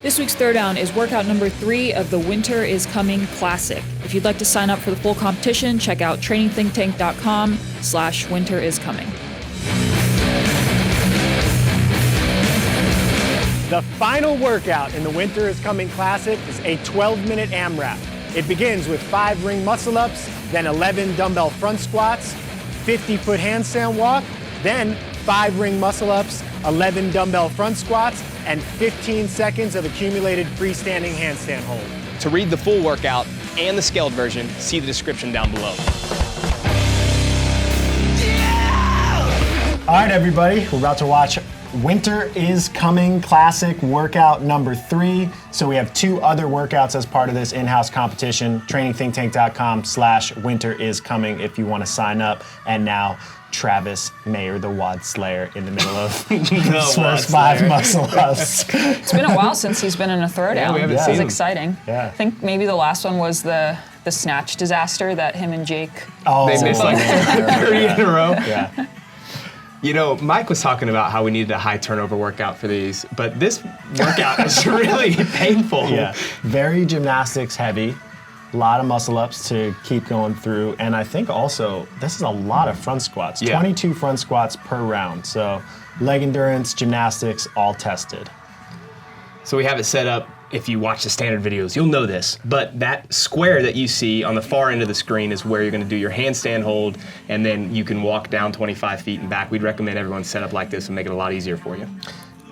This week's Throwdown is workout number 3 of the Winter is Coming Classic. If you'd like to sign up for the full competition, check out trainingthinktank.com/winteriscoming. The final workout in the Winter is Coming Classic is a 12-minute AMRAP. It begins with 5 ring muscle-ups, then 11 dumbbell front squats, 50-foot handstand walk, then 5 ring muscle-ups, 11 dumbbell front squats, and 15 seconds of accumulated freestanding handstand hold. To read the full workout and the scaled version, see the description down below. All right, everybody, we're about to watch Winter is Coming Classic workout number 3. So we have 2 other workouts as part of this in-house competition, trainingthinktank.com/winteriscoming if you want to sign up. And now Travis Mayer, the WOD Slayer, in the middle of his first 5 muscle-ups. It's been a while since he's been in a throwdown. Yeah, we haven't This seen is him. exciting. Yeah. I think maybe the last one was the snatch disaster that him and Jake. Oh, They missed like 30 in a row. Yeah. You know, Mike was talking about how we needed a high turnover workout for these, but this workout is really painful. Yeah, very gymnastics heavy, a lot of muscle ups to keep going through, and I think also this is a lot of front squats, Yeah. 22 front squats per round, so leg endurance, gymnastics, all tested. So we have it set up. If you watch the standard videos, you'll know this, but that square that you see on the far end of the screen is where you're gonna do your handstand hold, and then you can walk down 25 feet and back. We'd recommend everyone set up like this and make it a lot easier for you.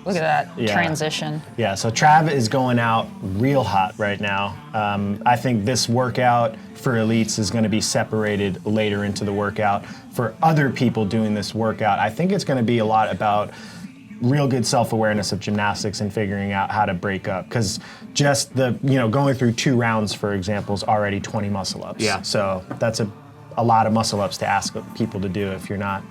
Look at that Yeah. transition. Yeah, so Trav is going out real hot right now. I think this workout for elites is gonna be separated later into the workout. For other people doing this workout, I think it's gonna be a lot about real good self-awareness of gymnastics and figuring out how to break up, because just going through 2 rounds, for example, is already 20 muscle ups. Yeah. So that's a lot of muscle ups to ask people to do if you're not,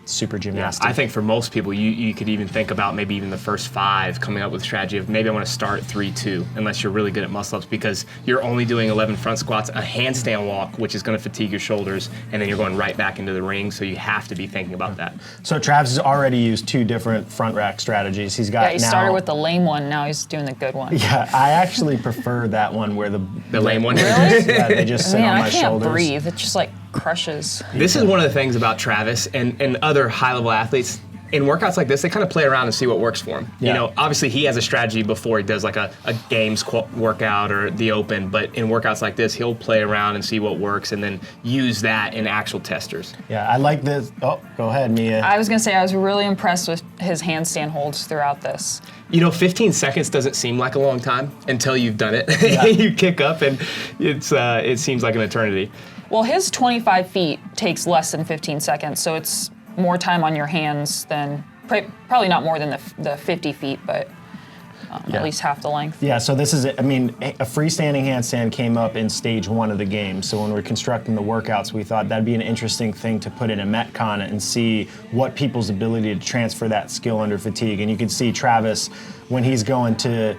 super gymnastic. I think for most people, you could even think about maybe even the first 5 coming up with a strategy of maybe I want to start 3-2, unless you're really good at muscle ups, because you're only doing 11 front squats, a handstand walk, which is going to fatigue your shoulders, and then you're going right back into the ring, so you have to be thinking about that. So Travis has already used 2 different front rack strategies. He's got Yeah, he now, started with the lame one, now he's doing the good one. Yeah, I actually prefer that one where the lame one? Really? Yeah, they just sit Man, on my I can't shoulders. breathe. It just like crushes. This is one of the things about Travis and other high-level athletes. In workouts like this, they kind of play around and see what works for him. Yeah. Obviously he has a strategy before he does like a games workout or the open, but in workouts like this, he'll play around and see what works and then use that in actual testers. Yeah, I like this. Oh, go ahead, Mia. I was gonna say I was really impressed with his handstand holds throughout this. 15 seconds doesn't seem like a long time until you've done it. Yeah. You kick up and it seems like an eternity. Well, his 25 feet takes less than 15 seconds, so it's more time on your hands than, probably not more than the 50 feet, but Yeah. at least half the length. Yeah, so this is a freestanding handstand came up in stage 1 of the game. So when we're constructing the workouts, we thought that'd be an interesting thing to put in a Metcon and see what people's ability to transfer that skill under fatigue. And you can see Travis, when he's going to,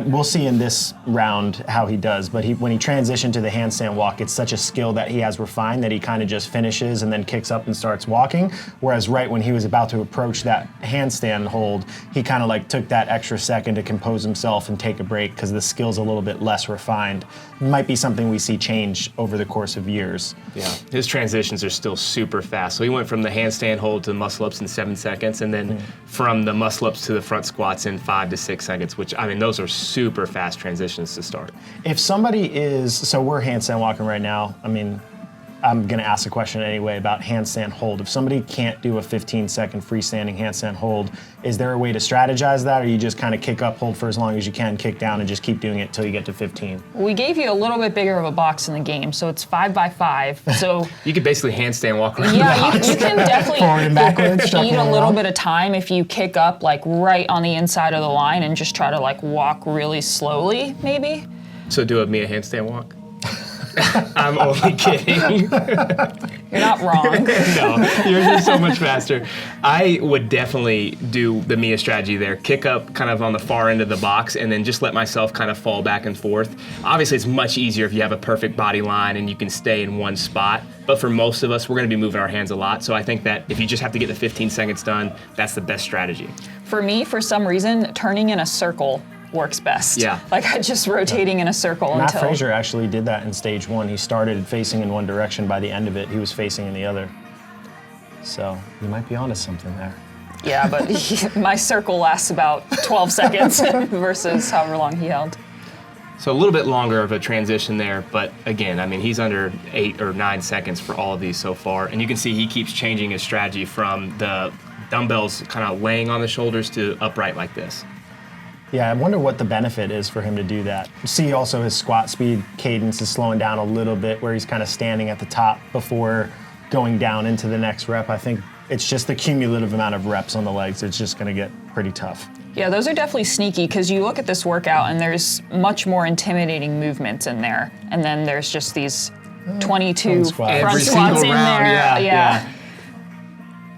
we'll see in this round how he does, but when he transitioned to the handstand walk, it's such a skill that he has refined that he kind of just finishes and then kicks up and starts walking. Whereas right when he was about to approach that handstand hold, he kind of like took that extra second to compose himself and take a break because the skill's a little bit less refined. Might be something we see change over the course of years. Yeah, his transitions are still super fast. So he went from the handstand hold to the muscle ups in 7 seconds, and then from the muscle ups to the front squats in 5 to 6 seconds, which those are super fast transitions to start. If somebody so we're handstand walking right now. I'm gonna ask a question anyway about handstand hold. If somebody can't do a 15-second freestanding handstand hold, is there a way to strategize that, or you just kind of kick up, hold for as long as you can, kick down, and just keep doing it till you get to 15? We gave you a little bit bigger of a box in the game, so it's 5 by 5. So You could basically handstand walk around the yeah, box. you can definitely Forward and backwards, eat shuffling a little around. bit of time if you kick up like right on the inside of the line and just try to like walk really slowly, maybe. So do a Mia handstand walk. I'm only kidding. You're not wrong. No, yours is so much faster. I would definitely do the Mia strategy there. Kick up kind of on the far end of the box and then just let myself kind of fall back and forth. Obviously, it's much easier if you have a perfect body line and you can stay in one spot. But for most of us, we're going to be moving our hands a lot. So I think that if you just have to get the 15 seconds done, that's the best strategy. For me, for some reason, turning in a circle works best. Yeah. Like just rotating in a circle Matt until... Frazier actually did that in stage 1. He started facing in one direction. By the end of it, he was facing in the other. So you might be onto something there. Yeah, but my circle lasts about 12 seconds versus however long he held. So a little bit longer of a transition there, but again, I mean, he's under 8 or 9 seconds for all of these so far. And you can see he keeps changing his strategy from the dumbbells kind of laying on the shoulders to upright like this. Yeah, I wonder what the benefit is for him to do that. See also his squat speed cadence is slowing down a little bit where he's kind of standing at the top before going down into the next rep. I think it's just the cumulative amount of reps on the legs. It's just going to get pretty tough. Yeah, those are definitely sneaky because you look at this workout and there's much more intimidating movements in there. And then there's just these 22 squats. front Every squats single in round, there. yeah.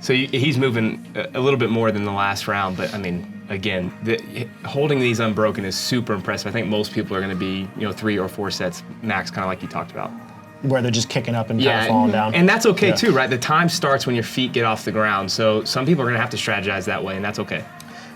So he's moving a little bit more than the last round, but I mean, again, holding these unbroken is super impressive. I think most people are going to be, 3 or 4 sets max, kind of like you talked about. Where they're just kicking up and kind of falling down. And that's okay too, right? The time starts when your feet get off the ground. So some people are going to have to strategize that way, and that's okay.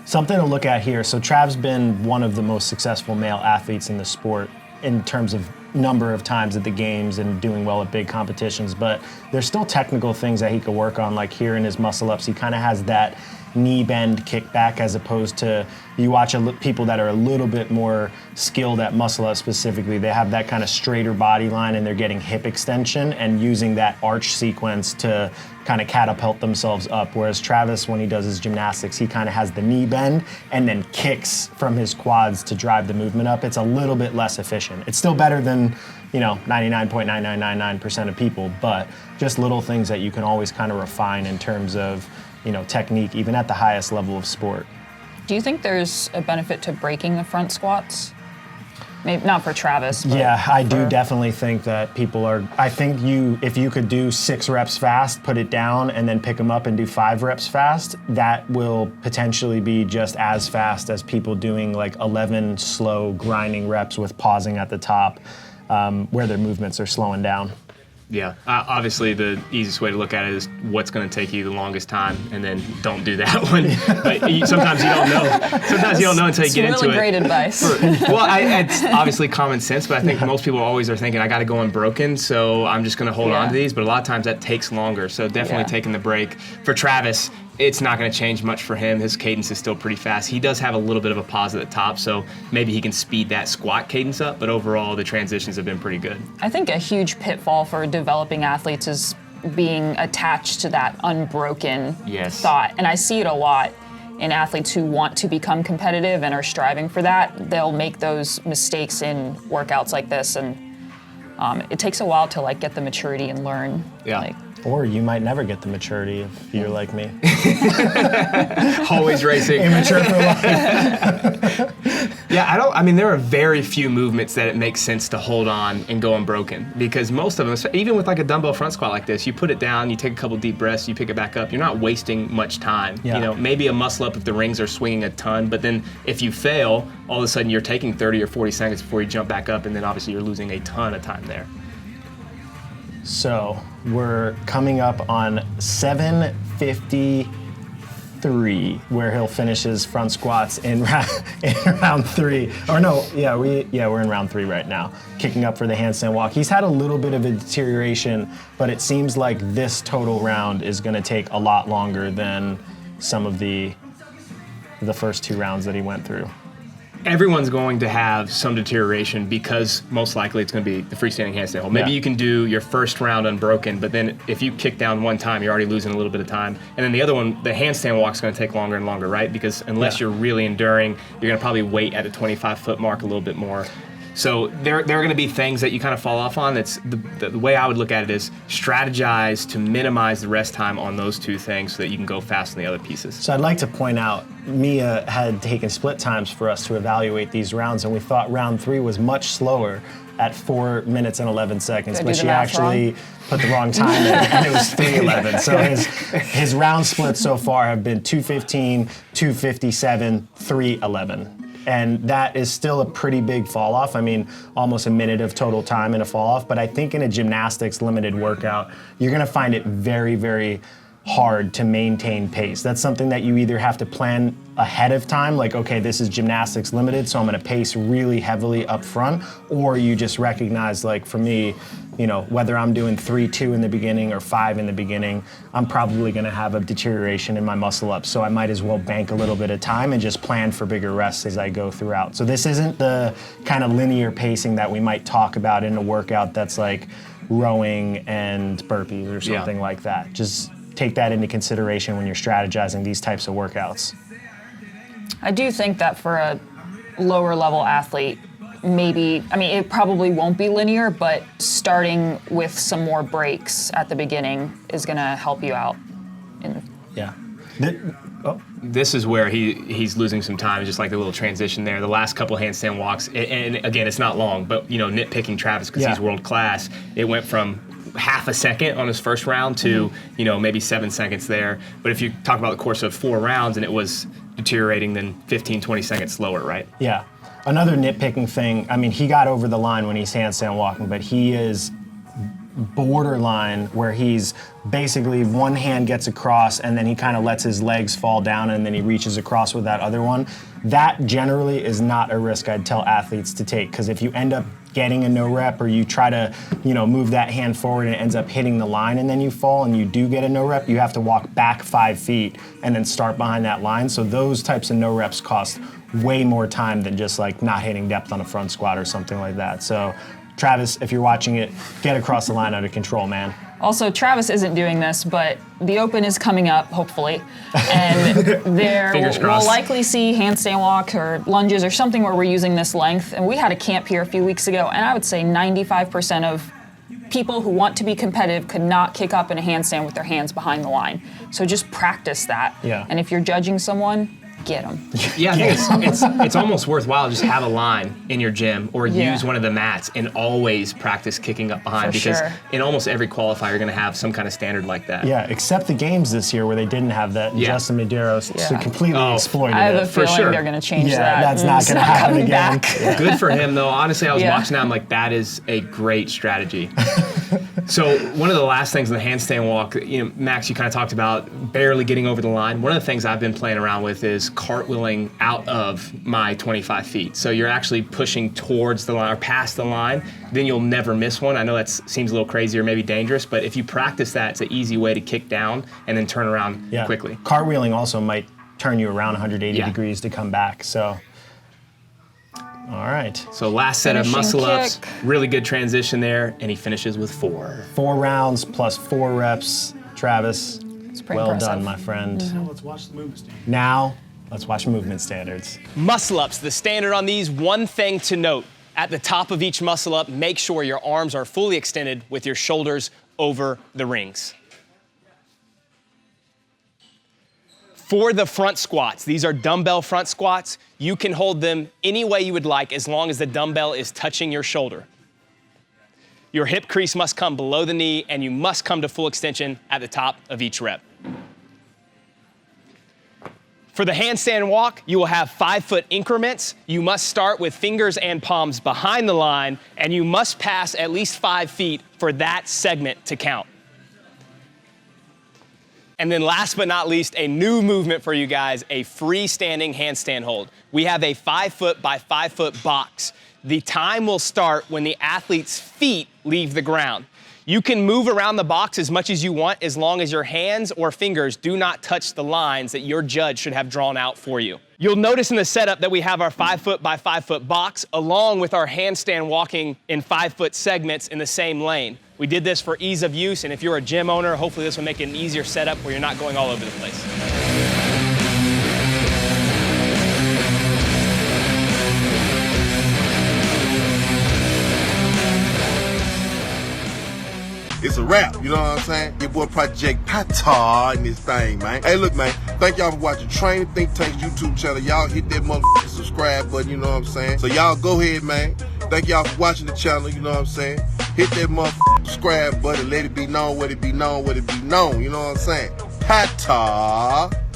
Something to look at here. So Trav's been one of the most successful male athletes in the sport in terms of number of times at the games and doing well at big competitions, but there's still technical things that he could work on, like here in his muscle ups. He kind of has that knee bend kickback as opposed to, you watch people that are a little bit more skilled at muscle ups specifically, they have that kind of straighter body line and they're getting hip extension and using that arch sequence to kind of catapult themselves up. Whereas Travis, when he does his gymnastics, he kind of has the knee bend and then kicks from his quads to drive the movement up. It's a little bit less efficient. It's still better than 99.9999% of people, but just little things that you can always kind of refine in terms of technique, even at the highest level of sport. Do you think there's a benefit to breaking the front squats? Maybe not for Travis. But yeah, I do definitely think that people are. I think if you could do 6 reps fast, put it down, and then pick them up and do 5 reps fast, that will potentially be just as fast as people doing like 11 slow grinding reps with pausing at the top, where their movements are slowing down. Yeah, obviously the easiest way to look at it is what's going to take you the longest time, and then don't do that one. But sometimes you don't know. Sometimes you don't know until you get into it. It's really great advice. It's obviously common sense, but I think most people always are thinking, I got to go unbroken, so I'm just going to hold on to these. But a lot of times that takes longer, so definitely taking the break. For Travis, it's not going to change much for him. His cadence is still pretty fast. He does have a little bit of a pause at the top, so maybe he can speed that squat cadence up, but overall the transitions have been pretty good. I think a huge pitfall for developing athletes is being attached to that unbroken thought. And I see it a lot in athletes who want to become competitive and are striving for that. They'll make those mistakes in workouts like this, and it takes a while to get the maturity and learn. Yeah. Or you might never get the maturity if you're like me. Always racing. Immature for life. Yeah, there are very few movements that it makes sense to hold on and go unbroken, because most of them, even with like a dumbbell front squat like this, you put it down, you take a couple deep breaths, you pick it back up, you're not wasting much time. Yeah. Maybe a muscle up if the rings are swinging a ton, but then if you fail, all of a sudden you're taking 30 or 40 seconds before you jump back up, and then obviously you're losing a ton of time there. So we're coming up on 7:53, where he'll finish his front squats in round 3. Or no, we're in round 3 right now, kicking up for the handstand walk. He's had a little bit of a deterioration, but it seems like this total round is going to take a lot longer than some of the first 2 rounds that he went through. Everyone's going to have some deterioration because most likely it's going to be the freestanding handstand hold. Maybe you can do your first round unbroken, but then if you kick down one time, you're already losing a little bit of time. And then the other one, the handstand walk's going to take longer and longer, right? Because unless you're really enduring, you're going to probably wait at the 25-foot mark a little bit more. So there are going to be things that you kind of fall off on. That's the way I would look at it is strategize to minimize the rest time on those two things so that you can go fast on the other pieces. So I'd like to point out, Mia had taken split times for us to evaluate these rounds, and we thought round 3 was much slower at 4 minutes and 11 seconds, but she actually put the wrong time in, and it was 3:11. So his round splits so far have been 2:15, 2:57, 3:11. And that is still a pretty big fall off. I mean, almost a minute of total time in a fall off. But I think in a gymnastics limited workout, you're gonna find it very, very hard to maintain pace. That's something that you either have to plan ahead of time, like, okay, this is gymnastics limited, so I'm gonna pace really heavily up front, or you just recognize, like for me, you know, whether I'm doing 3-2 in the beginning or 5 in the beginning, I'm probably gonna have a deterioration in my muscle up, so I might as well bank a little bit of time and just plan for bigger rests as I go throughout. So this isn't the kind of linear pacing that we might talk about in a workout that's like rowing and burpees or something like that. Just take that into consideration when you're strategizing these types of workouts. I do think that for a lower level athlete, maybe, I mean, it probably won't be linear, but starting with some more breaks at the beginning is gonna help you out. Yeah. This is where he's losing some time, just like the little transition there. The last couple handstand walks, and again, it's not long, but you know, nitpicking Travis because he's world class, it went from half a second on his first round to, you know, maybe 7 seconds there. But if you talk about the course of 4 rounds and it was deteriorating, then 15, 20 seconds slower, right? Yeah. Another nitpicking thing, I mean, he got over the line when he's handstand walking, but he is borderline where he's basically one hand gets across and then he kind of lets his legs fall down and then he reaches across with that other one. That generally is not a risk I'd tell athletes to take, because if you end up getting a no rep or you try to, you know, move that hand forward and it ends up hitting the line and then you fall and you do get a no rep, you have to walk back 5 feet and then start behind that line. So those types of no reps cost way more time than just like not hitting depth on a front squat or something like that. So Travis, if you're watching it, get across the line under control, man. Also, Travis isn't doing this, but the Open is coming up, hopefully, and there we'll likely see handstand walk or lunges or something where we're using this length. And we had a camp here a few weeks ago, and I would say 95% of people who want to be competitive could not kick up in a handstand with their hands behind the line. So just practice that. Yeah. And if you're judging someone, get them. Yeah, I think it's almost worthwhile just have a line in your gym or use one of the mats and always practice kicking up behind, because in almost every qualifier you're going to have some kind of standard like that. Yeah, except the games this year where they didn't have that. Justin Medeiros completely exploited it. I have a feeling they're going to change that. That's not going to happen again. Yeah. Good for him, though. Honestly, I was watching that. I'm like, that is a great strategy. So one of the last things in the handstand walk, you know, Max, you kind of talked about barely getting over the line. One of the things I've been playing around with is cartwheeling out of my 25 feet. So you're actually pushing towards the line or past the line, then you'll never miss one. I know that seems a little crazy or maybe dangerous, but if you practice that, it's an easy way to kick down and then turn around quickly. Cartwheeling also might turn you around 180 degrees to come back, so. All right. So last set of muscle ups, really good transition there, and he finishes with 4. 4 rounds plus 4 reps, Travis. It's pretty well impressive. done, my friend. Now let's watch the movement standards. Now, let's watch movement standards. Muscle ups, the standard on these, one thing to note. At the top of each muscle up, make sure your arms are fully extended with your shoulders over the rings. For the front squats, these are dumbbell front squats. You can hold them any way you would like as long as the dumbbell is touching your shoulder. Your hip crease must come below the knee, and you must come to full extension at the top of each rep. For the handstand walk, you will have 5-foot increments. You must start with fingers and palms behind the line, and you must pass at least 5 feet for that segment to count. And then last but not least, a new movement for you guys, a freestanding handstand hold. We have a 5-foot by 5-foot box. The time will start when the athlete's feet leave the ground. You can move around the box as much as you want as long as your hands or fingers do not touch the lines that your judge should have drawn out for you. You'll notice in the setup that we have our 5-foot by 5-foot box along with our handstand walking in 5-foot segments in the same lane. We did this for ease of use, and if you're a gym owner, hopefully this will make it an easier setup where you're not going all over the place. it's a wrap. You know what I'm saying? Your boy Project Tata in this thing, man. Hey, look, man. Thank y'all for watching Training Think Tank's YouTube channel. Y'all hit that motherfucking subscribe button. You know what I'm saying? So y'all go ahead, man. Thank y'all for watching the channel. You know what I'm saying? Hit that motherfucking subscribe button. Let it be known what it be known, what it be known. You know what I'm saying? Tata.